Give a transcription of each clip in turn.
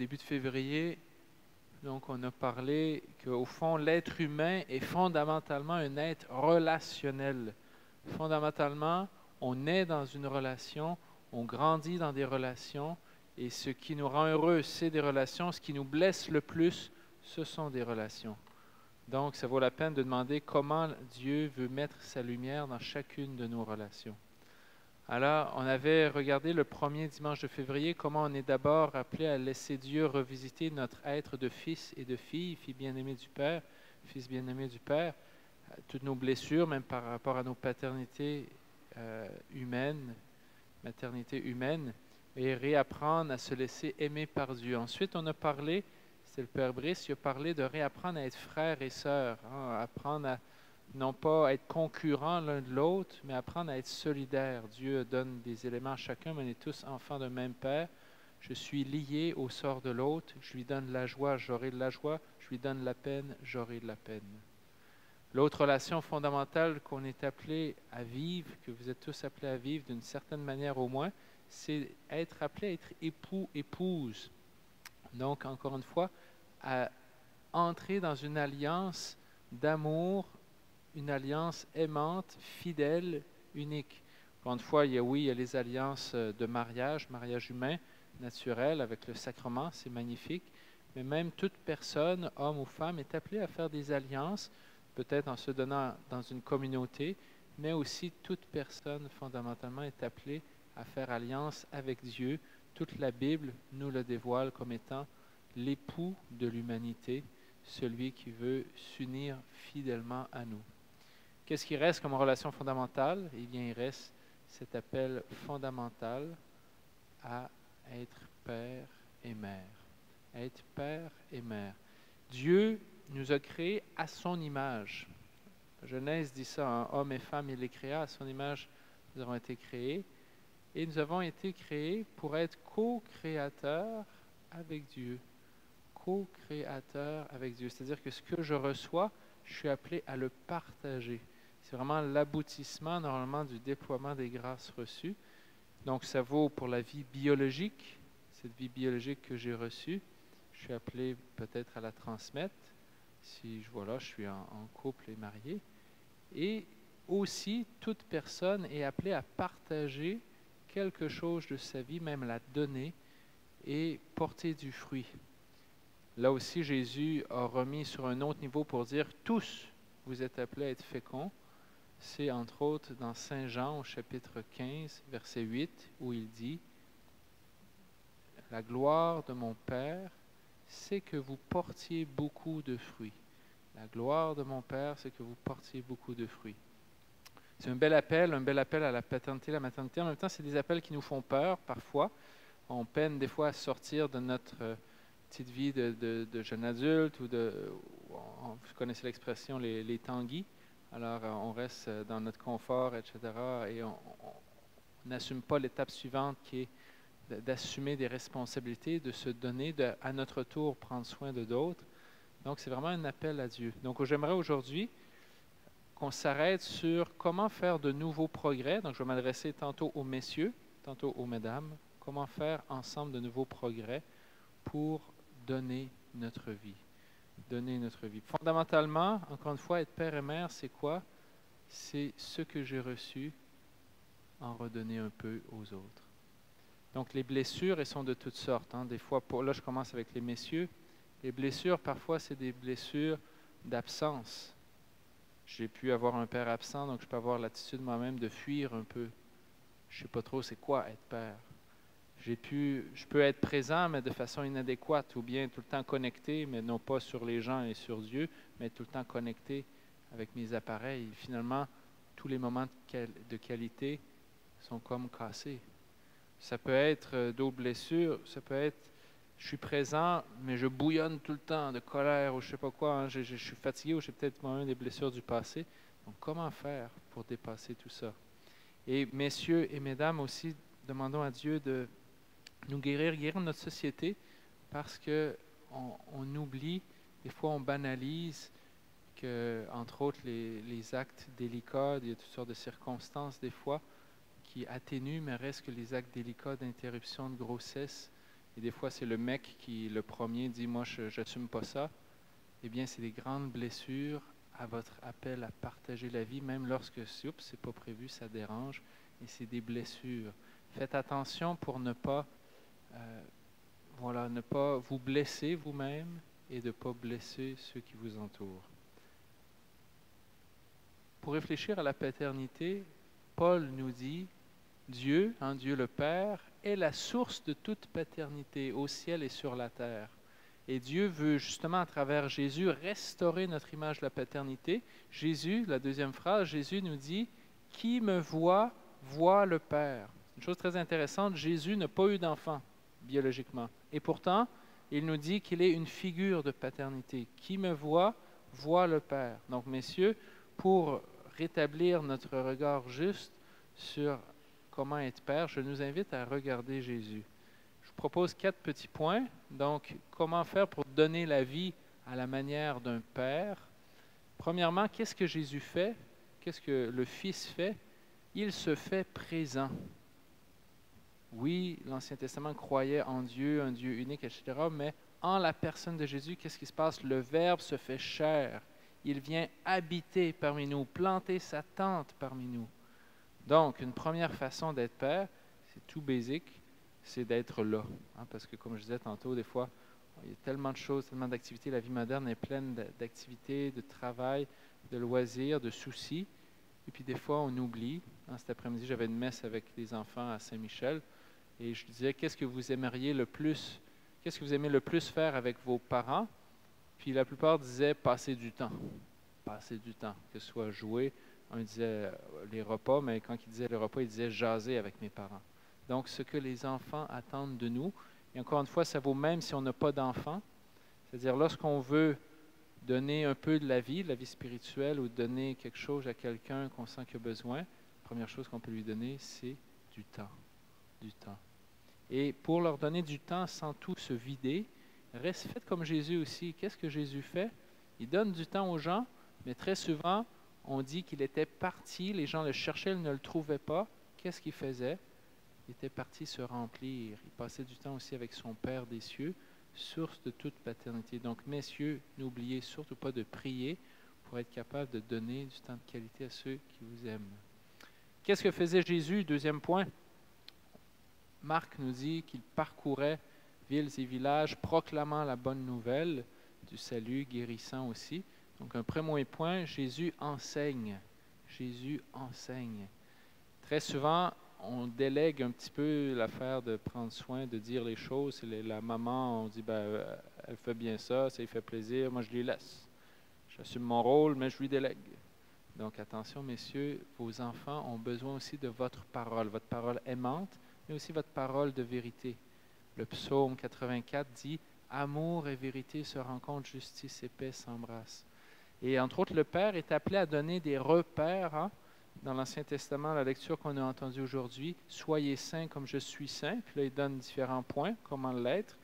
début de février, donc on a parlé qu'au fond, l'être humain est fondamentalement un être relationnel. Fondamentalement, on est dans une relation, on grandit dans des relations, et ce qui nous rend heureux, c'est des relations. Ce qui nous blesse le plus, ce sont des relations. Donc, ça vaut la peine de demander comment Dieu veut mettre sa lumière dans chacune de nos relations. Alors, on avait regardé le premier dimanche de février comment on est d'abord appelé à laisser Dieu revisiter notre être de fils et de filles, filles bien-aimées du Père, fils bien-aimés du Père, toutes nos blessures, même par rapport à nos paternités humaines, maternité humaine, et réapprendre à se laisser aimer par Dieu. Ensuite, on a parlé, c'est le Père Brice, il a parlé de réapprendre à être frères et sœurs, apprendre à non pas être concurrents l'un de l'autre, mais apprendre à être solidaires. Dieu donne des éléments à chacun, mais on est tous enfants d'un même Père. Je suis lié au sort de l'autre. Je lui donne la joie, j'aurai de la joie. Je lui donne la peine, j'aurai de la peine. L'autre relation fondamentale qu'on est appelé à vivre, que vous êtes tous appelés à vivre d'une certaine manière au moins, c'est être appelé à être époux, épouse. Donc, encore une fois, à entrer dans une alliance d'amour, une alliance aimante, fidèle, unique. Encore une fois, il y a les alliances de mariage, mariage humain, naturel, avec le sacrement, c'est magnifique. Mais même toute personne, homme ou femme, est appelée à faire des alliances, peut-être en se donnant dans une communauté, mais aussi toute personne, fondamentalement, est appelée à faire alliance avec Dieu. Toute la Bible nous le dévoile comme étant l'époux de l'humanité, celui qui veut s'unir fidèlement à nous. Qu'est-ce qui reste comme relation fondamentale? Eh bien, il reste cet appel fondamental à être père et mère. Être père et mère. Dieu nous a créés à son image. Genèse dit ça, homme et femme, il les créa à son image. Nous avons été créés. Et nous avons été créés pour être co-créateurs avec Dieu. Co-créateurs avec Dieu. C'est-à-dire que ce que je reçois, je suis appelé à le partager. C'est vraiment l'aboutissement, normalement, du déploiement des grâces reçues. Donc, ça vaut pour la vie biologique, cette vie biologique que j'ai reçue. Je suis appelé peut-être à la transmettre, si je suis en couple et marié. Et aussi, toute personne est appelée à partager quelque chose de sa vie, même la donner et porter du fruit. Là aussi, Jésus a remis sur un autre niveau pour dire « Tous, vous êtes appelés à être féconds ». C'est entre autres dans Saint Jean au chapitre 15, verset 8, où il dit « La gloire de mon Père, c'est que vous portiez beaucoup de fruits. La gloire de mon Père, c'est que vous portiez beaucoup de fruits. » C'est un bel appel à la paternité, la maternité. En même temps, c'est des appels qui nous font peur parfois. On peine des fois à sortir de notre petite vie de jeune adulte ou vous connaissez l'expression, les tanguis. Alors, on reste dans notre confort, etc. Et on n'assume pas l'étape suivante qui est d'assumer des responsabilités, de se donner, à notre tour prendre soin de d'autres. Donc, c'est vraiment un appel à Dieu. Donc, j'aimerais aujourd'hui qu'on s'arrête sur comment faire de nouveaux progrès. Donc, je vais m'adresser tantôt aux messieurs, tantôt aux mesdames. Comment faire ensemble de nouveaux progrès pour donner notre vie. Donner notre vie. Fondamentalement, encore une fois, être père et mère, c'est quoi? C'est ce que j'ai reçu, en redonner un peu aux autres. Donc, les blessures, elles sont de toutes sortes. Des fois, là, je commence avec les messieurs. Les blessures, parfois, c'est des blessures d'absence. J'ai pu avoir un père absent, donc je peux avoir l'attitude moi-même de fuir un peu. Je ne sais pas trop c'est quoi être père. Je peux être présent, mais de façon inadéquate, ou bien tout le temps connecté, mais non pas sur les gens et sur Dieu, mais tout le temps connecté avec mes appareils. Finalement, tous les moments de qualité sont comme cassés. Ça peut être d'autres blessures, ça peut être, je suis présent, mais je bouillonne tout le temps de colère ou je ne sais pas quoi, je suis fatigué ou j'ai peut-être moi-même des blessures du passé. Donc, comment faire pour dépasser tout ça? Et messieurs et mesdames aussi, demandons à Dieu de nous guérir notre société, parce qu'on oublie, des fois on banalise que, entre autres, les actes délicats, il y a toutes sortes de circonstances des fois qui atténuent, mais reste que les actes délicats d'interruption de grossesse et des fois c'est le mec qui, le premier, dit « moi, je n'assume pas ça », eh bien, c'est des grandes blessures à votre appel à partager la vie, même lorsque, oups, c'est pas prévu, ça dérange, et c'est des blessures. Faites attention pour ne pas, ne pas vous blesser vous-même et de ne pas blesser ceux qui vous entourent. Pour réfléchir à la paternité, Paul nous dit, Dieu, Dieu le Père, est la source de toute paternité au ciel et sur la terre. Et Dieu veut justement, à travers Jésus, restaurer notre image de la paternité. Jésus, la deuxième phrase, Jésus nous dit « Qui me voit, voit le Père ». Une chose très intéressante, Jésus n'a pas eu d'enfant biologiquement. Et pourtant, il nous dit qu'il est une figure de paternité. « Qui me voit, voit le Père ». Donc, messieurs, pour rétablir notre regard juste sur comment être père, je nous invite à regarder Jésus. Je vous propose 4 petits points. Donc, comment faire pour donner la vie à la manière d'un père? Premièrement, qu'est-ce que Jésus fait? Qu'est-ce que le Fils fait? Il se fait présent. Oui, l'Ancien Testament croyait en Dieu, un Dieu unique, etc., mais en la personne de Jésus, qu'est-ce qui se passe? Le Verbe se fait chair. Il vient habiter parmi nous, planter sa tente parmi nous. Donc, une première façon d'être père, c'est tout basique, c'est d'être là. Parce que, comme je disais tantôt, des fois, il y a tellement de choses, tellement d'activités. La vie moderne est pleine d'activités, de travail, de loisirs, de soucis. Et puis, des fois, on oublie. Cet après-midi, j'avais une messe avec les enfants à Saint-Michel. Et je disais, qu'est-ce que vous aimeriez le plus, qu'est-ce que vous aimez le plus faire avec vos parents? Puis la plupart disaient passer du temps. Passer du temps, que ce soit jouer. Un disait les repas, mais quand il disait les repas, il disait jaser avec mes parents. Donc, ce que les enfants attendent de nous, et encore une fois, ça vaut même si on n'a pas d'enfants. C'est-à-dire, lorsqu'on veut donner un peu de la vie spirituelle, ou donner quelque chose à quelqu'un qu'on sent qu'il a besoin, la première chose qu'on peut lui donner, c'est du temps. Du temps. Et pour leur donner du temps sans tout se vider, faites comme Jésus aussi. Qu'est-ce que Jésus fait? Il donne du temps aux gens, mais très souvent, on dit qu'il était parti, les gens le cherchaient, ils ne le trouvaient pas. Qu'est-ce qu'il faisait? Il était parti se remplir. Il passait du temps aussi avec son Père des cieux, source de toute paternité. Donc, messieurs, n'oubliez surtout pas de prier pour être capable de donner du temps de qualité à ceux qui vous aiment. Qu'est-ce que faisait Jésus? Deuxième point. Marc nous dit qu'il parcourait villes et villages, proclamant la bonne nouvelle du salut, guérissant aussi. Donc, un premier point, Jésus enseigne. Jésus enseigne. Très souvent, on délègue un petit peu l'affaire de prendre soin, de dire les choses. La maman, on dit, elle fait bien ça, ça lui fait plaisir, moi je lui laisse. J'assume mon rôle, mais je lui délègue. Donc, attention, messieurs, vos enfants ont besoin aussi de votre parole aimante, mais aussi votre parole de vérité. Le psaume 84 dit « Amour et vérité se rencontrent, justice et paix s'embrassent ». Et entre autres, le Père est appelé à donner des repères. Dans l'Ancien Testament, la lecture qu'on a entendue aujourd'hui, « Soyez saints comme je suis saint ». Puis là, il donne différents points, comment l'être.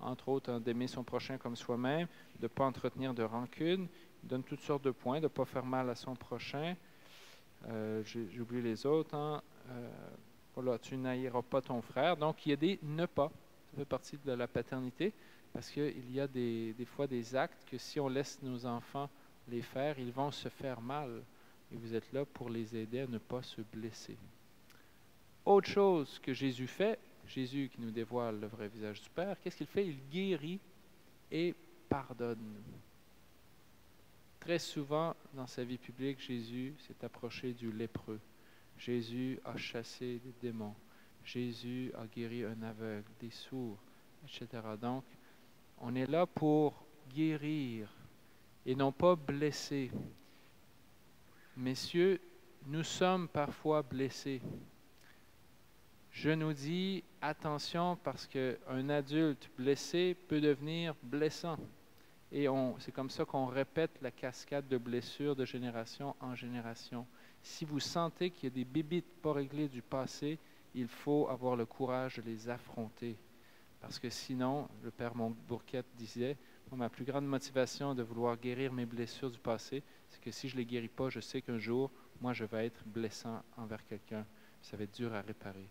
Entre autres, d'aimer son prochain comme soi-même, de ne pas entretenir de rancune. Il donne toutes sortes de points, de ne pas faire mal à son prochain. J'ai oublié les autres. Voilà, tu n'haïras pas ton frère. Donc, il y a des ne pas. Ça fait partie de la paternité parce qu'il y a des fois des actes que si on laisse nos enfants les faire, ils vont se faire mal. Et vous êtes là pour les aider à ne pas se blesser. Autre chose que Jésus fait, Jésus qui nous dévoile le vrai visage du Père, qu'est-ce qu'il fait? Il guérit et pardonne. Très souvent, dans sa vie publique, Jésus s'est approché du lépreux. Jésus a chassé des démons. Jésus a guéri un aveugle, des sourds, etc. Donc, on est là pour guérir et non pas blesser. Messieurs, nous sommes parfois blessés. Je nous dis attention parce qu'un adulte blessé peut devenir blessant. Et c'est comme ça qu'on répète la cascade de blessures de génération en génération. Si vous sentez qu'il y a des bébites pas réglées du passé, il faut avoir le courage de les affronter. Parce que sinon, le père Bourquette disait, ma plus grande motivation de vouloir guérir mes blessures du passé, c'est que si je ne les guéris pas, je sais qu'un jour, moi, je vais être blessant envers quelqu'un. Ça va être dur à réparer.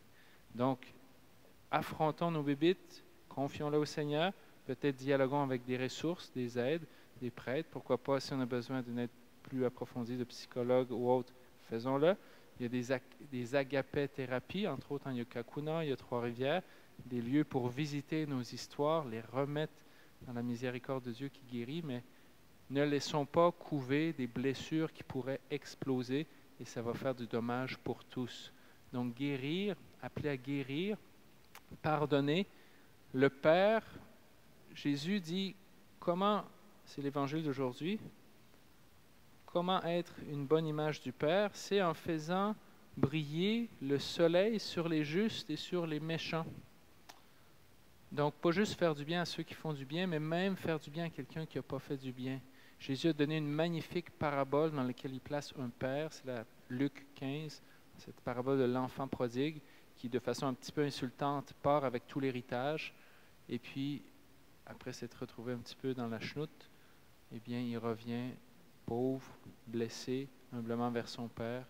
Donc, affrontons nos bébites, confions-le au Seigneur, peut-être dialoguons avec des ressources, des aides, des prêtres. Pourquoi pas, si on a besoin d'une aide plus approfondie de psychologue ou autre, faisons-le. Il y a des agapé-thérapies, entre autres en Yokakuna, il y a Trois-Rivières, des lieux pour visiter nos histoires, les remettre dans la miséricorde de Dieu qui guérit, mais ne laissons pas couver des blessures qui pourraient exploser et ça va faire du dommage pour tous. Donc guérir, appeler à guérir, pardonner. Le Père, Jésus dit, comment, c'est l'évangile d'aujourd'hui, comment être une bonne image du Père, c'est en faisant briller le soleil sur les justes et sur les méchants. Donc, pas juste faire du bien à ceux qui font du bien, mais même faire du bien à quelqu'un qui n'a pas fait du bien. Jésus a donné une magnifique parabole dans laquelle il place un père, c'est la Luc 15, cette parabole de l'enfant prodigue, qui de façon un petit peu insultante part avec tout l'héritage, et puis, après s'être retrouvé un petit peu dans la chenoute, eh bien, il revient pauvre, blessé, humblement vers son père.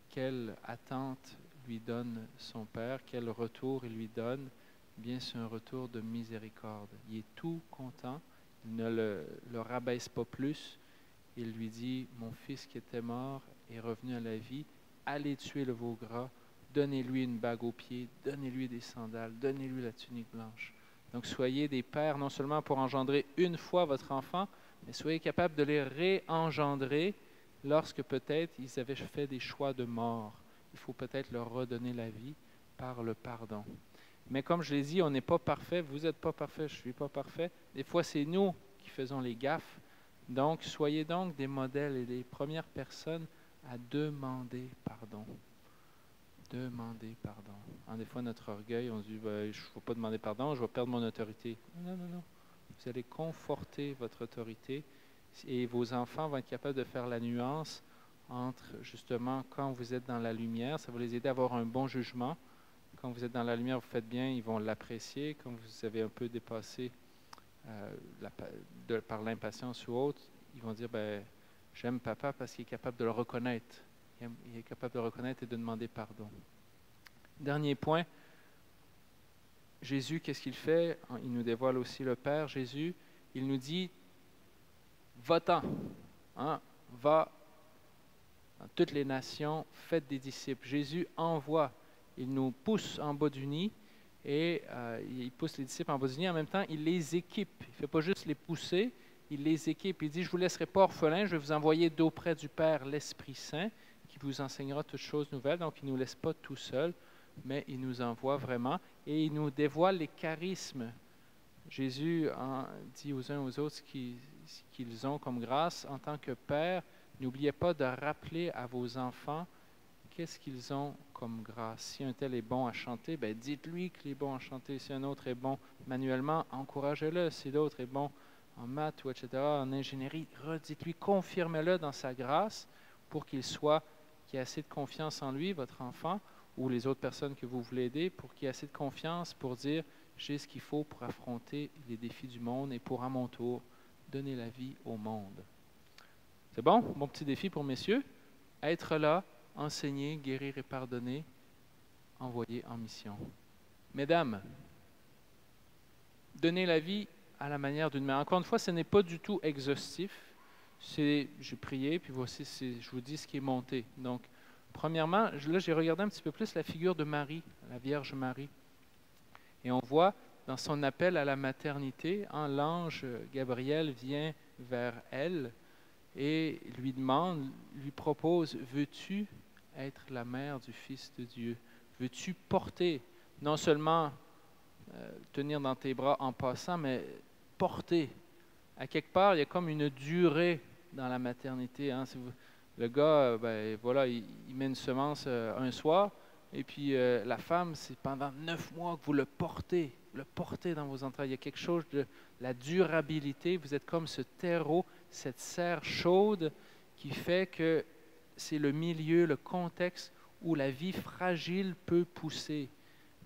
Quelle attente lui donne son père, quel retour il lui donne? Bien, c'est un retour de miséricorde. Il est tout content, il ne le rabaisse pas plus. Il lui dit, mon fils qui était mort est revenu à la vie, allez tuer le veau gras, donnez-lui une bague aux pieds, donnez-lui des sandales, donnez-lui la tunique blanche. Donc, soyez des pères non seulement pour engendrer une fois votre enfant, mais soyez capables de les réengendrer lorsque peut-être ils avaient fait des choix de mort. Il faut peut-être leur redonner la vie par le pardon. Mais comme je l'ai dit, on n'est pas parfait, vous n'êtes pas parfait, je ne suis pas parfait. Des fois, c'est nous qui faisons les gaffes. Donc, soyez donc des modèles et des premières personnes à demander pardon. Demander pardon. Des fois, notre orgueil, on se dit, ben, je ne vais pas demander pardon, je vais perdre mon autorité. Non, non, non. Vous allez conforter votre autorité et vos enfants vont être capables de faire la nuance entre, justement, quand vous êtes dans la lumière, ça va les aider à avoir un bon jugement. Quand vous êtes dans la lumière, vous faites bien, ils vont l'apprécier. Quand vous avez un peu dépassé par l'impatience ou autre, ils vont dire, ben, j'aime papa parce qu'il est capable de le reconnaître. Il est capable de le reconnaître et de demander pardon. Dernier point, Jésus, qu'est-ce qu'il fait? Il nous dévoile aussi le Père. Jésus, il nous dit, va-t'en, va dans toutes les nations, faites des disciples. Jésus envoie, il nous pousse en bas du nid et il pousse les disciples en bas du nid. En même temps, il les équipe. Il ne fait pas juste les pousser, il les équipe. Il dit, je ne vous laisserai pas orphelins, je vais vous envoyer d'auprès du Père l'Esprit Saint qui vous enseignera toutes choses nouvelles. Donc, il ne nous laisse pas tout seuls, mais il nous envoie vraiment et il nous dévoile les charismes. Jésus dit aux uns aux autres ce qu'ils ont comme grâce en tant que Père. N'oubliez pas de rappeler à vos enfants qu'est-ce qu'ils ont comme grâce. Si un tel est bon à chanter, ben dites-lui qu'il est bon à chanter. Si un autre est bon manuellement, encouragez-le. Si l'autre est bon en maths ou etc., en ingénierie, redites-lui, confirmez-le dans sa grâce pour qu'il ait assez de confiance en lui, votre enfant, ou les autres personnes que vous voulez aider, pour qu'il ait assez de confiance pour dire, j'ai ce qu'il faut pour affronter les défis du monde et pour, à mon tour, donner la vie au monde. C'est bon? Bon petit défi pour messieurs. Être là, enseigner, guérir et pardonner, envoyer en mission. Mesdames, donner la vie à la manière d'une mère. Encore une fois, ce n'est pas du tout exhaustif. J'ai prié, puis voici, je vous dis ce qui est monté. Donc, premièrement, là, j'ai regardé un petit peu plus la figure de Marie, la Vierge Marie. Et on voit dans son appel à la maternité, l'ange Gabriel vient vers elle et lui propose, veux-tu être la mère du Fils de Dieu? Veux-tu porter, non seulement tenir dans tes bras en passant, mais porter? À quelque part, il y a comme une durée dans la maternité. Le gars, ben, voilà, il met une semence un soir, et puis la femme, c'est pendant 9 mois que vous le portez dans vos entrailles. Il y a quelque chose de la durabilité. Vous êtes comme ce terreau, cette serre chaude qui fait que c'est le milieu, le contexte où la vie fragile peut pousser.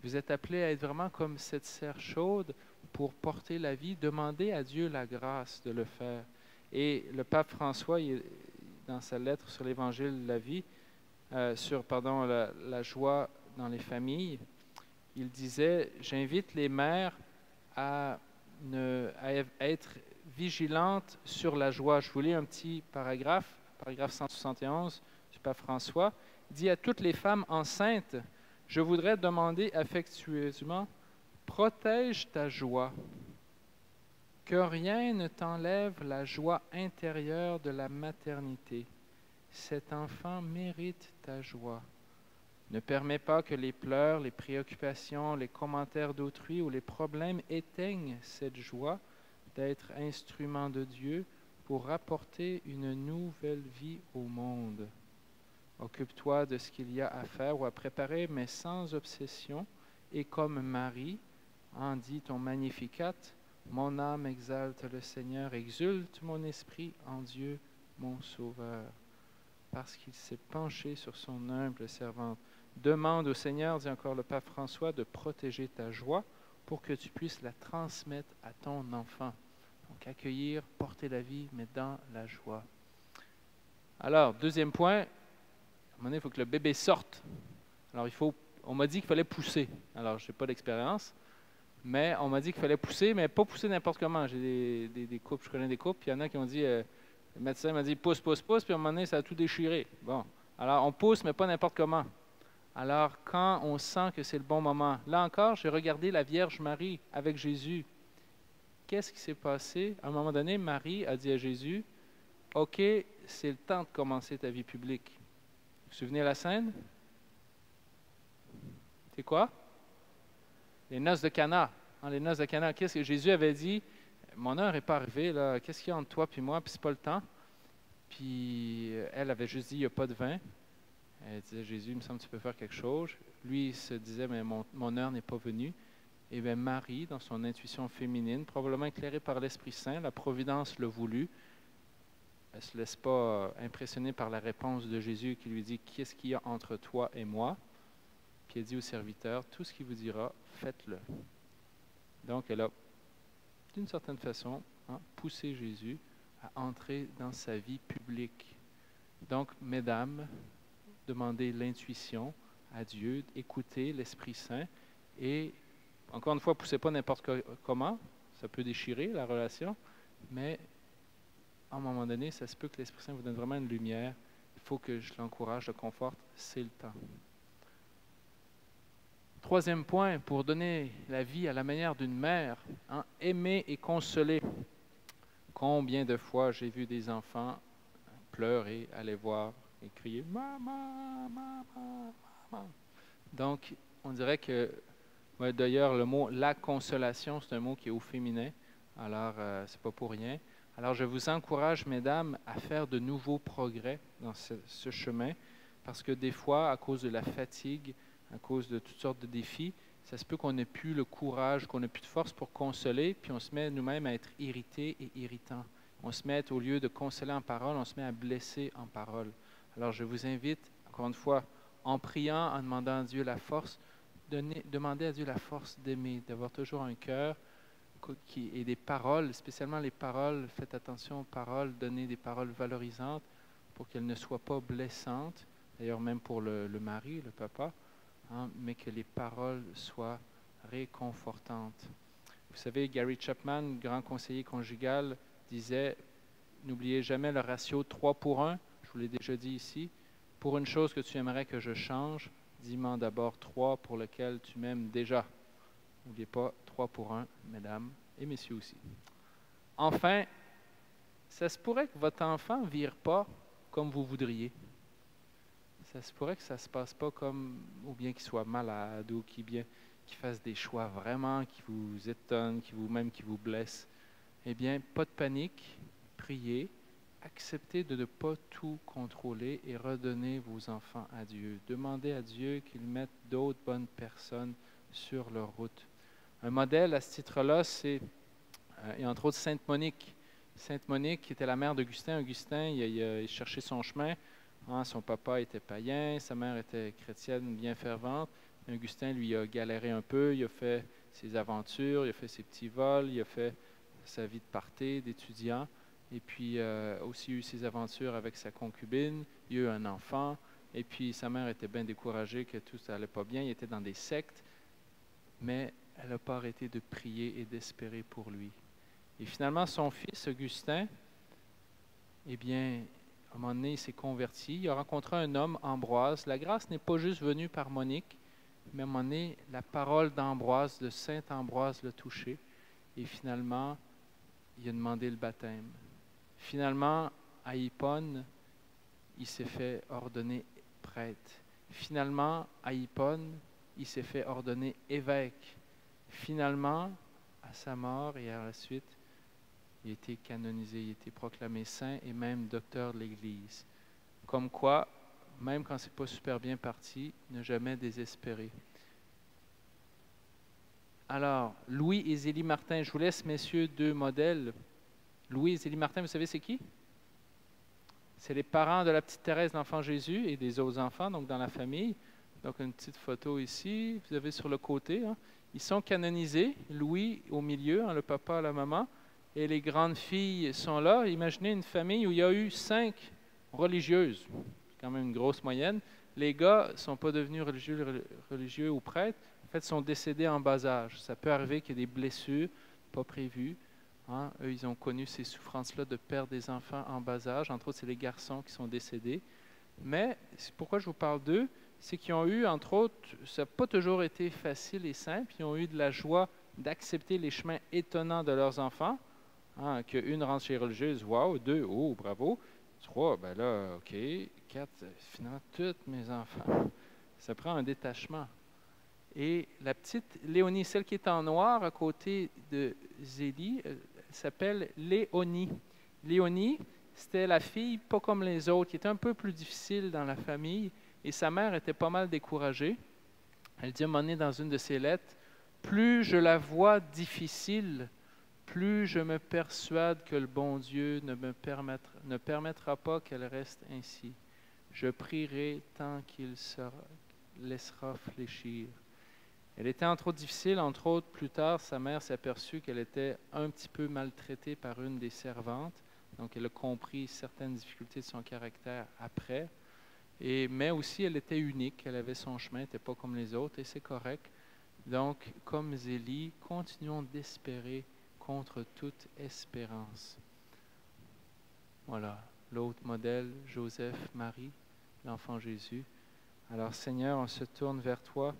Vous êtes appelés à être vraiment comme cette serre chaude pour porter la vie. Demandez à Dieu la grâce de le faire. Et le pape François, dans sa lettre sur l'Évangile de la vie, la joie dans les familles, il disait, j'invite les mères à être vigilante sur la joie. Je vous lis un petit paragraphe 171 du pape François. Il dit à toutes les femmes enceintes, je voudrais demander affectueusement, protège ta joie, que rien ne t'enlève la joie intérieure de la maternité. Cet enfant mérite ta joie. Ne permets pas que les pleurs, les préoccupations, les commentaires d'autrui ou les problèmes éteignent cette joie d'être instrument de Dieu pour apporter une nouvelle vie au monde. Occupe-toi de ce qu'il y a à faire ou à préparer, mais sans obsession, et comme Marie en dit ton Magnificat, mon âme exalte le Seigneur, exulte mon esprit en Dieu, mon Sauveur, parce qu'il s'est penché sur son humble servante. Demande au Seigneur, dit encore le pape François, de protéger ta joie pour que tu puisses la transmettre à ton enfant. Donc accueillir, porter la vie, mais dans la joie. Alors, deuxième point, à un moment donné, il faut que le bébé sorte. Alors, on m'a dit qu'il fallait pousser. Alors, je n'ai pas d'expérience, mais on m'a dit qu'il fallait pousser, mais pas pousser n'importe comment. J'ai des couples, je connais des couples, puis il y en a qui ont dit, le médecin m'a dit pousse, pousse, pousse, puis à un moment donné, ça a tout déchiré. Bon, alors on pousse, mais pas n'importe comment. Alors, quand on sent que c'est le bon moment, là encore, j'ai regardé la Vierge Marie avec Jésus. Qu'est-ce qui s'est passé? À un moment donné, Marie a dit à Jésus, « OK, c'est le temps de commencer ta vie publique. » Vous vous souvenez de la scène? C'est quoi? Les noces de Cana. Les noces de Cana. Qu'est-ce que Jésus avait dit? « Mon heure n'est pas arrivée, là. Qu'est-ce qu'il y a entre toi et moi? Puis c'est pas le temps. » Puis elle avait juste dit, « Il n'y a pas de vin. » Elle disait, « Jésus, il me semble que tu peux faire quelque chose. » Lui, il se disait, « Mais mon heure n'est pas venue. » Et bien Marie, dans son intuition féminine, probablement éclairée par l'Esprit Saint, la Providence l'a voulu. Elle ne se laisse pas impressionner par la réponse de Jésus qui lui dit, « Qu'est-ce qu'il y a entre toi et moi? » Puis elle dit au serviteur, « Tout ce qu'il vous dira, faites-le. » Donc elle a, d'une certaine façon, poussé Jésus à entrer dans sa vie publique. Donc, mesdames, demandez l'intuition à Dieu, écoutez l'Esprit Saint et, encore une fois, ne poussez pas n'importe comment, ça peut déchirer la relation, mais à un moment donné, ça se peut que l'Esprit Saint vous donne vraiment une lumière. Il faut que je l'encourage, le conforte, c'est le temps. Troisième point, pour donner la vie à la manière d'une mère, aimer et consoler. Combien de fois j'ai vu des enfants pleurer, aller voir et crier « Maman, maman, maman ». Donc, on dirait que, d'ailleurs, le mot « la consolation », c'est un mot qui est au féminin, alors c'est pas pour rien. Alors, je vous encourage, mesdames, à faire de nouveaux progrès dans ce chemin, parce que des fois, à cause de la fatigue, à cause de toutes sortes de défis, ça se peut qu'on n'ait plus le courage, qu'on n'ait plus de force pour consoler, puis on se met nous-mêmes à être irrités et irritants. On se met, au lieu de consoler en parole, on se met à blesser en parole. Alors, je vous invite, encore une fois, en priant, en demandant à Dieu la force, demandez à Dieu la force d'aimer, d'avoir toujours un cœur et des paroles, spécialement les paroles, faites attention aux paroles, donnez des paroles valorisantes pour qu'elles ne soient pas blessantes, d'ailleurs même pour le mari, le papa, mais que les paroles soient réconfortantes. Vous savez, Gary Chapman, grand conseiller conjugal, disait, n'oubliez jamais le ratio 3 pour 1, je vous l'ai déjà dit ici, pour une chose que tu aimerais que je change, dis-moi d'abord 3 pour lequel tu m'aimes déjà. N'oubliez pas 3 pour 1, mesdames et messieurs aussi. Enfin, ça se pourrait que votre enfant ne vire pas comme vous voudriez. Ça se pourrait que ça ne se passe pas comme, ou bien qu'il soit malade, ou qu'il fasse des choix vraiment qui vous étonnent, qui vous blessent. Eh bien, pas de panique, priez, acceptez de ne pas tout contrôler et redonnez vos enfants à Dieu. Demandez à Dieu qu'il mette d'autres bonnes personnes sur leur route. Un modèle à ce titre-là, c'est, et entre autres, Sainte Monique. Sainte Monique, qui était la mère d'Augustin. Augustin, il a cherché son chemin. Son papa était païen, sa mère était chrétienne bien fervente. Augustin, lui, a galéré un peu, il a fait ses aventures, il a fait ses petits vols, il a fait sa vie de party, d'étudiant. Et puis, aussi eu ses aventures avec sa concubine. Il a eu un enfant. Et puis, sa mère était bien découragée que tout ça n'allait pas bien. Il était dans des sectes. Mais elle n'a pas arrêté de prier et d'espérer pour lui. Et finalement, son fils, Augustin, eh bien, à un moment donné, il s'est converti. Il a rencontré un homme, Ambroise. La grâce n'est pas juste venue par Monique, mais à un moment donné, la parole d'Ambroise, de Saint Ambroise, l'a touché. Et finalement, il a demandé le baptême. Finalement, à Hippone, il s'est fait ordonner prêtre. Finalement, à Hippone, il s'est fait ordonner évêque. Finalement, à sa mort et à la suite, il a été canonisé, il a été proclamé saint et même docteur de l'Église. Comme quoi, même quand ce n'est pas super bien parti, ne jamais désespérer. Alors, Louis et Zélie Martin, je vous laisse, messieurs, deux modèles. Louis et Zélie Martin, vous savez c'est qui? C'est les parents de la petite Thérèse, l'enfant Jésus, et des autres enfants, donc dans la famille. Donc, une petite photo ici, vous avez sur le côté. Hein. Ils sont canonisés, Louis au milieu, hein, le papa, la maman, et les grandes filles sont là. Imaginez une famille où il y a eu 5 religieuses, c'est quand même une grosse moyenne. Les gars ne sont pas devenus religieux ou prêtres, en fait, sont décédés en bas âge. Ça peut arriver qu'il y ait des blessures pas prévues. Hein, eux, ils ont connu ces souffrances-là de perdre des enfants en bas âge. Entre autres, c'est les garçons qui sont décédés. Mais pourquoi je vous parle d'eux, c'est qu'ils ont eu, entre autres, ça n'a pas toujours été facile et simple, ils ont eu de la joie d'accepter les chemins étonnants de leurs enfants. Hein, qu'une rentre chez les religieuses, wow, 2, oh, bravo. 3, ben là, OK. 4, finalement, tous mes enfants. Ça prend un détachement. Et la petite Léonie, celle qui est en noir à côté de Zélie, elle s'appelle Léonie. Léonie, c'était la fille, pas comme les autres, qui était un peu plus difficile dans la famille, et sa mère était pas mal découragée. Elle dit à un moment donné dans une de ses lettres, « Plus je la vois difficile, plus je me persuade que le bon Dieu ne permettra pas qu'elle reste ainsi. Je prierai tant qu'il se laissera fléchir. » Elle était entre autres difficile, entre autres, plus tard, sa mère s'est aperçue qu'elle était un petit peu maltraitée par une des servantes, donc elle a compris certaines difficultés de son caractère après, mais aussi elle était unique, elle avait son chemin, elle n'était pas comme les autres, et c'est correct. Donc, comme Zélie, continuons d'espérer contre toute espérance. Voilà, l'autre modèle, Joseph, Marie, l'enfant Jésus. Alors Seigneur, on se tourne vers toi.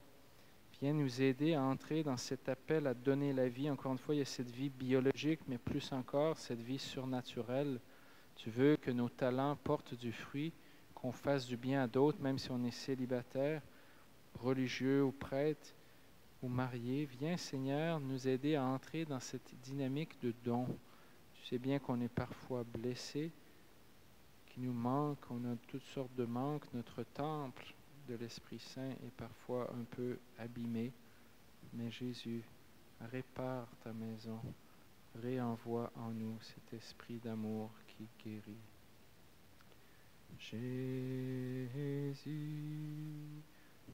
Viens nous aider à entrer dans cet appel à donner la vie. Encore une fois, il y a cette vie biologique, mais plus encore, cette vie surnaturelle. Tu veux que nos talents portent du fruit, qu'on fasse du bien à d'autres, même si on est célibataire, religieux ou prêtre ou marié. Viens, Seigneur, nous aider à entrer dans cette dynamique de don. Tu sais bien qu'on est parfois blessé, qu'il nous manque, on a toutes sortes de manques. Notre temple de l'Esprit Saint est parfois un peu abîmé. Mais Jésus, répare ta maison, réenvoie en nous cet esprit d'amour qui guérit. Jésus,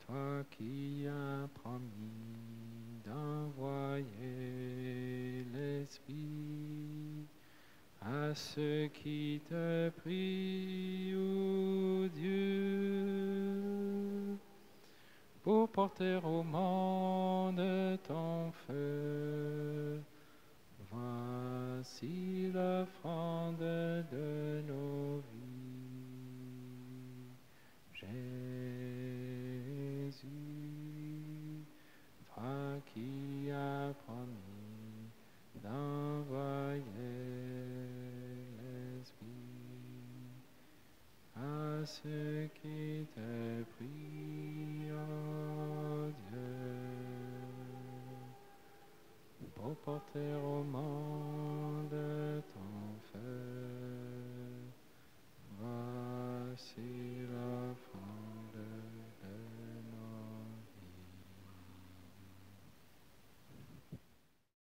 toi qui as promis d'envoyer l'Esprit à ceux qui te prient, ô Dieu, pour porter au monde ton feu. Voici l'offrande de nos vies. Jésus, toi qui as promis d'envoyer l'Esprit à ceux qui te prient, ô Dieu, pour porter au monde ton feu.